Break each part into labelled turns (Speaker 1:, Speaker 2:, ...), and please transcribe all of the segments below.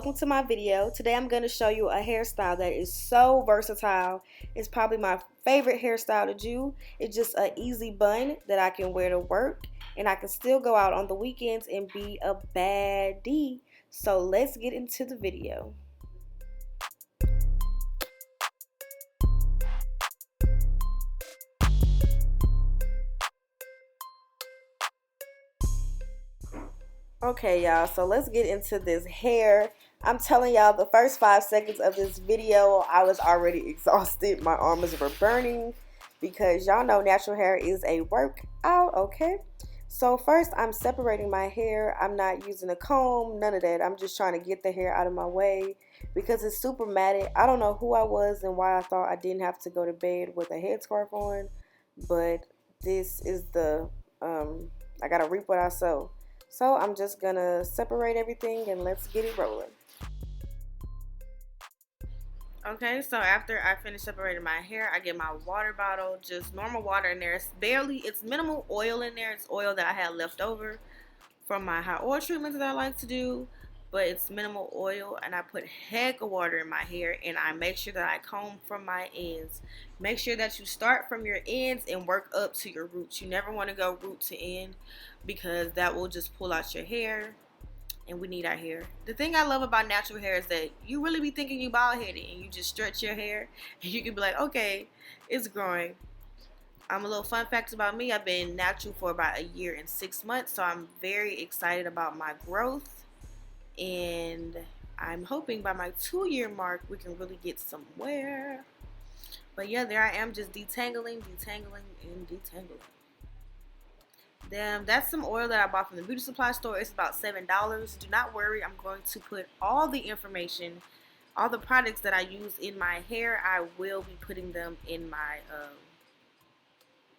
Speaker 1: welcome to my video. Today I'm going to show you a hairstyle that is so versatile. It's probably my favorite hairstyle to do. It's just an easy bun that I can wear to work, and I can still go out on the weekends and be a baddie. So let's get into the video. Okay, y'all, so let's get into this hair. I'm telling y'all, the first 5 seconds of this video, I was already exhausted. My arms were burning because y'all know natural hair is a workout, okay? So first, I'm separating my hair. I'm not using a comb, none of that. I'm just trying to get the hair out of my way because it's super matted. I don't know who I was and why I thought I didn't have to go to bed with a headscarf on, but this is I gotta reap what I sow. So I'm just gonna separate everything and let's get it rolling. Okay, so after I finish separating my hair, I get my water bottle, just normal water in there. It's minimal oil in there. It's oil that I had left over from my hot oil treatments that I like to do, but it's minimal oil, and I put heck of water in my hair, and I make sure that I comb from my ends. Make sure that you start from your ends and work up to your roots. You never want to go root to end because that will just pull out your hair, and we need our hair. The thing I love about natural hair is that you really be thinking you bald headed, and you just stretch your hair, and you can be like, okay, it's growing. A little fun fact about me, I've been natural for about a year and 6 months, so I'm very excited about my growth, and I'm hoping by my 2-year mark we can really get somewhere. But yeah, there I am, just detangling, and detangling. Then that's some oil that I bought from the beauty supply store. It's about $7. Do not worry, I'm going to put all the information, all the products that I use in my hair, I will be putting them in my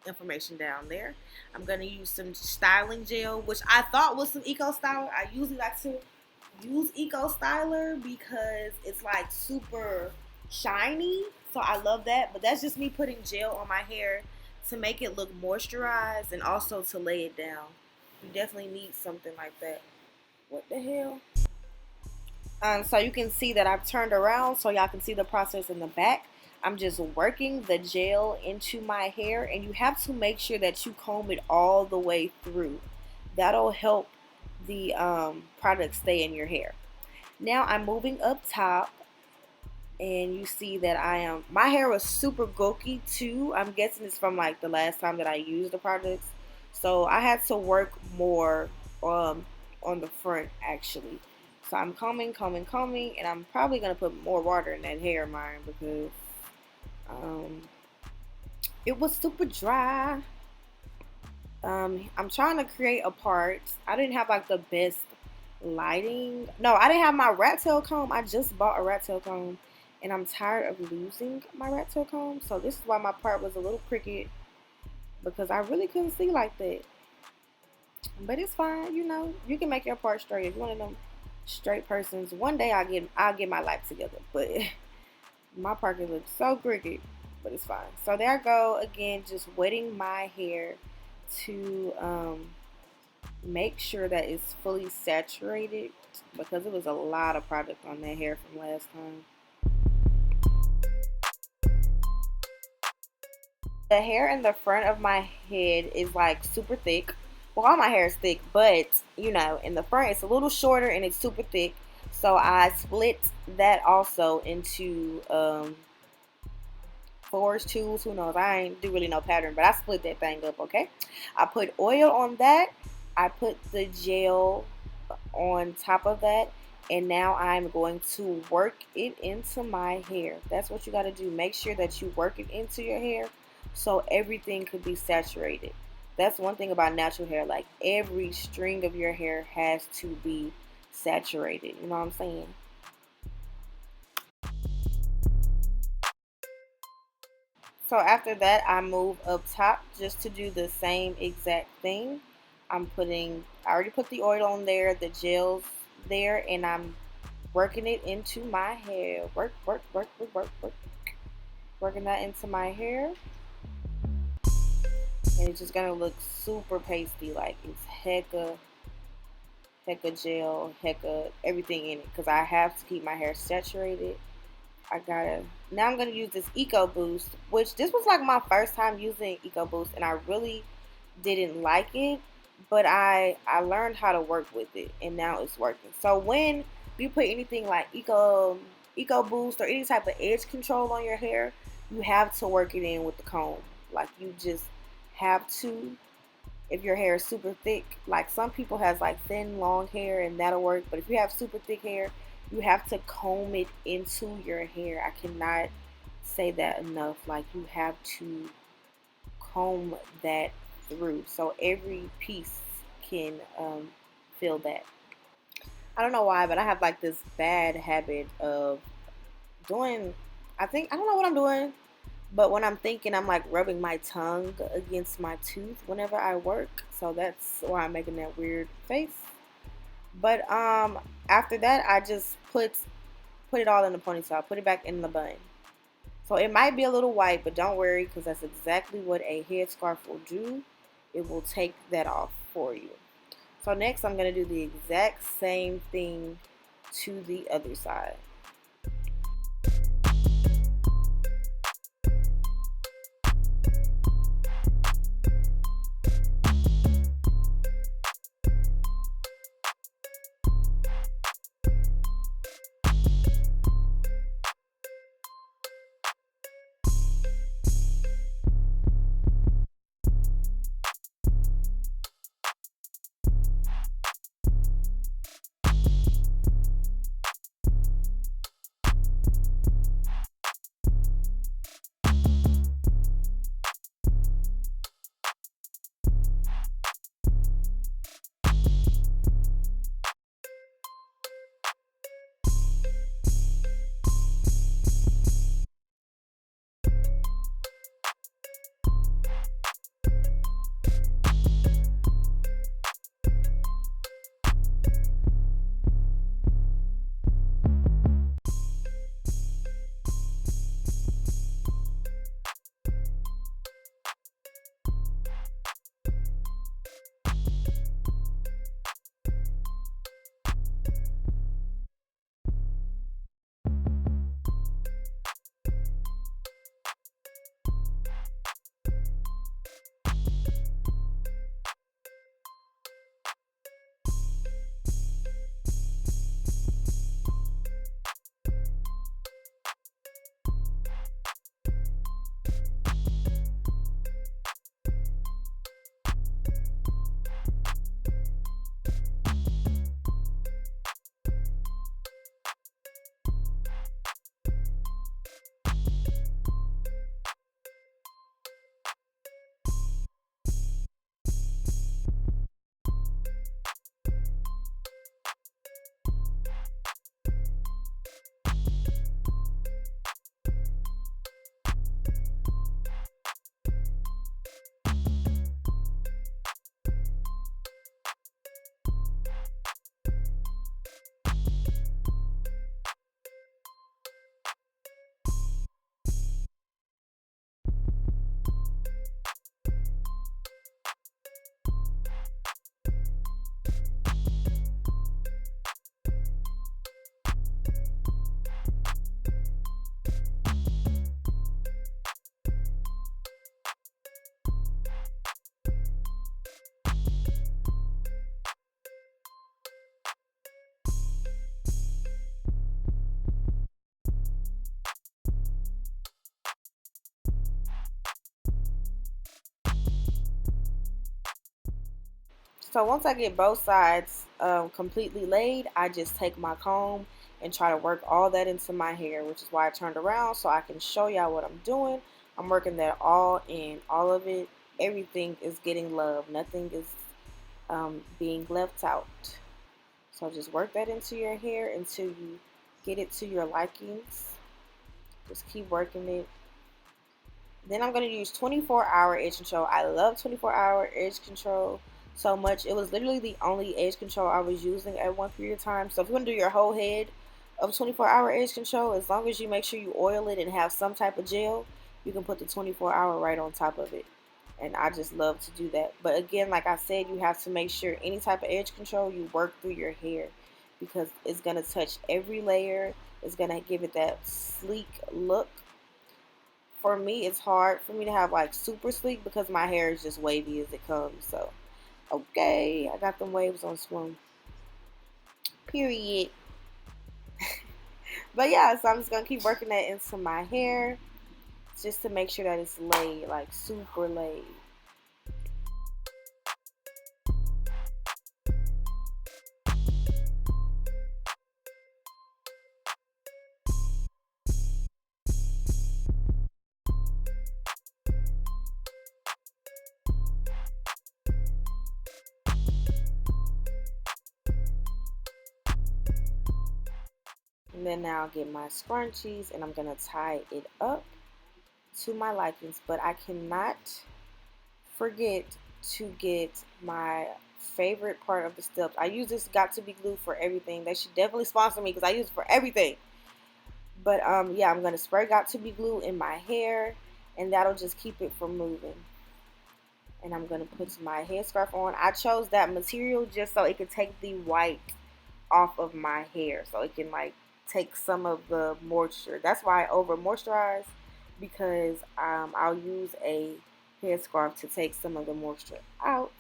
Speaker 1: information down there. I'm going to use some styling gel, which I thought was some Eco Styler. I usually like to use Eco Styler because it's like super shiny, so I love that. But that's just me putting gel on my hair to make it look moisturized and also to lay it down. You definitely need something like that. What the hell? So you can see that I've turned around so y'all can see the process in the back. I'm just working the gel into my hair, and you have to make sure that you comb it all the way through. That'll help the product stay in your hair. Now I'm moving up top, and you see that my hair was super bulky too. I'm guessing it's from like the last time that I used the products. So I had to work more on the front actually. So I'm combing, and I'm probably going to put more water in that hair of mine because it was super dry. I'm trying to create a part. I didn't have like the best lighting. No, I didn't have my rat tail comb. I just bought a rat tail comb, and I'm tired of losing my rat tail comb. So this is why my part was a little crooked, because I really couldn't see like that. But it's fine, you know. You can make your part straight. If you're one of them straight persons, one day I'll get my life together. But my part can look so crooked, but it's fine. So there I go again, just wetting my hair to make sure that it's fully saturated, because it was a lot of product on that hair from last time. The hair in the front of my head is like super thick. Well, all my hair is thick, but you know, in the front it's a little shorter and it's super thick. So I split that also into 4s, 2s, who knows? I ain't do really no pattern, but I split that thing up, okay? I put oil on that. I put the gel on top of that, and now I'm going to work it into my hair. That's what you got to do. Make sure that you work it into your hair so everything could be saturated. That's one thing about natural hair. Like, every string of your hair has to be saturated. You know what I'm saying? So after that, I move up top just to do the same exact thing. I already put the oil on there, the gel's there, and I'm working it into my hair. Work. Working that into my hair. And it's just gonna look super pasty, like it's hecka hecka gel, hecka everything in it because I have to keep my hair saturated. I gotta now I'm gonna use this Eco Boost, which this was like my first time using Eco Boost, and I really didn't like it, but I learned how to work with it, and now it's working. So when you put anything like Eco Boost or any type of edge control on your hair, you have to work it in with the comb. Like you just have to. If your hair is super thick, like some people has like thin long hair and that'll work, but if you have super thick hair, you have to comb it into your hair. I cannot say that enough. Like you have to comb that through so every piece can feel that. I don't know why, but I have like this bad habit of doing. I don't know what I'm doing, but when I'm thinking, I'm like rubbing my tongue against my tooth whenever I work. So that's why I'm making that weird face. But after that, I just put it all in the ponytail. Put it back in the bun. So it might be a little white, but don't worry because that's exactly what a headscarf will do. It will take that off for you. So next, I'm gonna do the exact same thing to the other side. So once I get both sides completely laid, I just take my comb and try to work all that into my hair, which is why I turned around so I can show y'all what I'm doing. I'm working that all in, all of it. Everything is getting love. Nothing is being left out. So just work that into your hair until you get it to your likings. Just keep working it. Then I'm going to use 24-hour edge control. I love 24-hour edge control so much. It was literally the only edge control I was using at one period of time. So if you want to do your whole head of 24-hour edge control, as long as you make sure you oil it and have some type of gel, you can put the 24-hour right on top of it. and I just love to do that. But again, like I said, you have to make sure any type of edge control you work through your hair, because it's going to touch every layer. It's going to give it that sleek look. For me, it's hard for me to have like super sleek because my hair is just wavy as it comes. So okay, I got them waves on Swoon. Period. But yeah, so I'm just gonna keep working that into my hair just to make sure that it's laid, like super laid. And then now I'll get my scrunchies and I'm gonna tie it up to my likings. But I cannot forget to get my favorite part of the steps. I use this Got to Be glue for everything. They should definitely sponsor me because I use it for everything. But yeah, I'm gonna spray Got to Be glue in my hair, and that'll just keep it from moving. And I'm gonna put my headscarf on. I chose that material just so it could take the white off of my hair, so it can like take some of the moisture. That's why I over moisturize, because I'll use a headscarf to take some of the moisture out.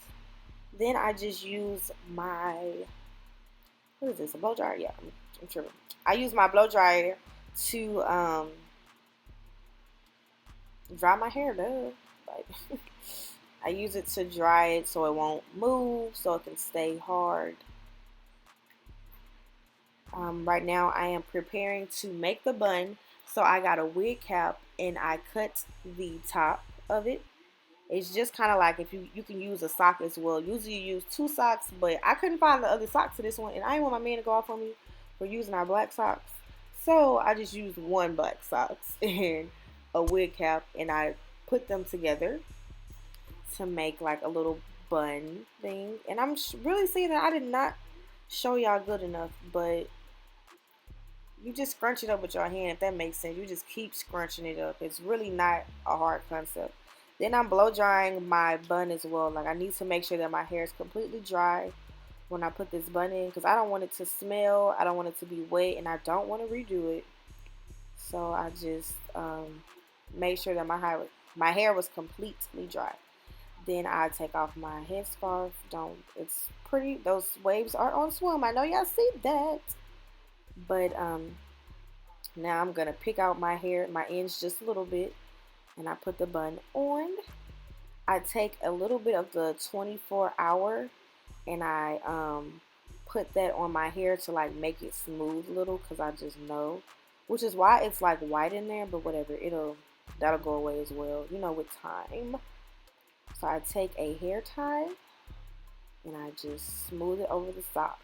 Speaker 1: Then I just use my, what is this, a blow dryer? Yeah, I'm sure. I use my blow dryer to dry my hair, duh. Like, I use it to dry it so it won't move, so it can stay hard. Right now I am preparing to make the bun. So I got a wig cap and I cut the top of it. It's just kind of like if you can use a sock as well. Usually you use two socks, but I couldn't find the other sock to this one, and I didn't want my man to go off on me for using our black socks. So I just used one black socks and a wig cap, and I put them together to make like a little bun thing. And I'm really seeing that I did not show y'all good enough, but you just scrunch it up with your hand, if that makes sense. You just keep scrunching it up. It's really not a hard concept. Then I'm blow drying my bun as well. Like, I need to make sure that my hair is completely dry when I put this bun in, because I don't want it to smell, I don't want it to be wet, and I don't want to redo it. So I just made sure that my hair was completely dry. Then I take off my headscarf. It's pretty. Those waves are on swim. I know y'all see that. But now I'm gonna pick out my hair, my ends just a little bit, and I put the bun on. I take a little bit of the 24-hour and I put that on my hair to like make it smooth a little, because I just know, which is why it's like white in there, but whatever, that'll go away as well, with time. So I take a hair tie and I just smooth it over the sock.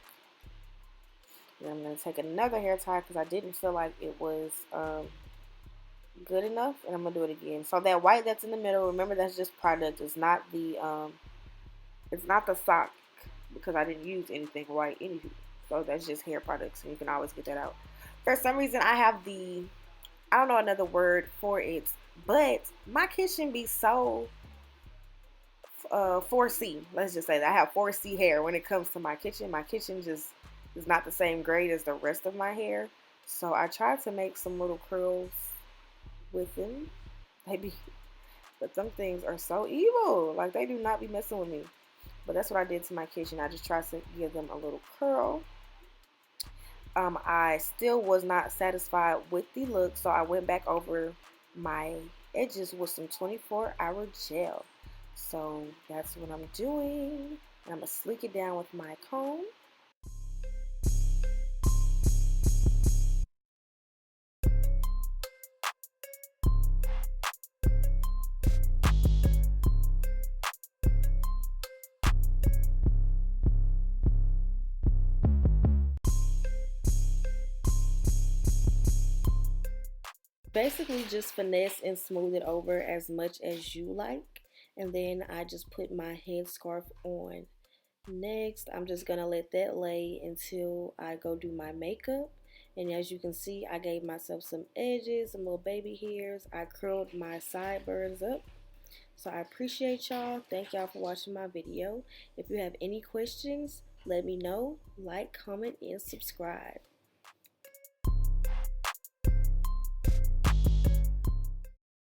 Speaker 1: Then I'm going to take another hair tie because I didn't feel like it was good enough, and I'm going to do it again. So that white that's in the middle, remember, that's just product. It's not the sock, because I didn't use anything white anywho. So that's just hair products, and you can always get that out. For some reason, I have I don't know another word for it, but my kitchen be so 4C. Let's just say that I have 4C hair when it comes to my kitchen. My kitchen just is not the same grade as the rest of my hair. So I tried to make some little curls with them. Maybe, but some things are so evil. Like, they do not be messing with me. But that's what I did to my kitchen. I just tried to give them a little curl. I still was not satisfied with the look, so I went back over my edges with some 24-hour gel. So that's what I'm doing. And I'm going to sleek it down with my comb. Basically just finesse and smooth it over as much as you like. And then I just put my headscarf on. Next, I'm just going to let that lay until I go do my makeup. And as you can see, I gave myself some edges, some little baby hairs. I curled my sideburns up So I appreciate y'all. Thank y'all for watching my video. If you have any questions, let me know. Like, comment, and subscribe.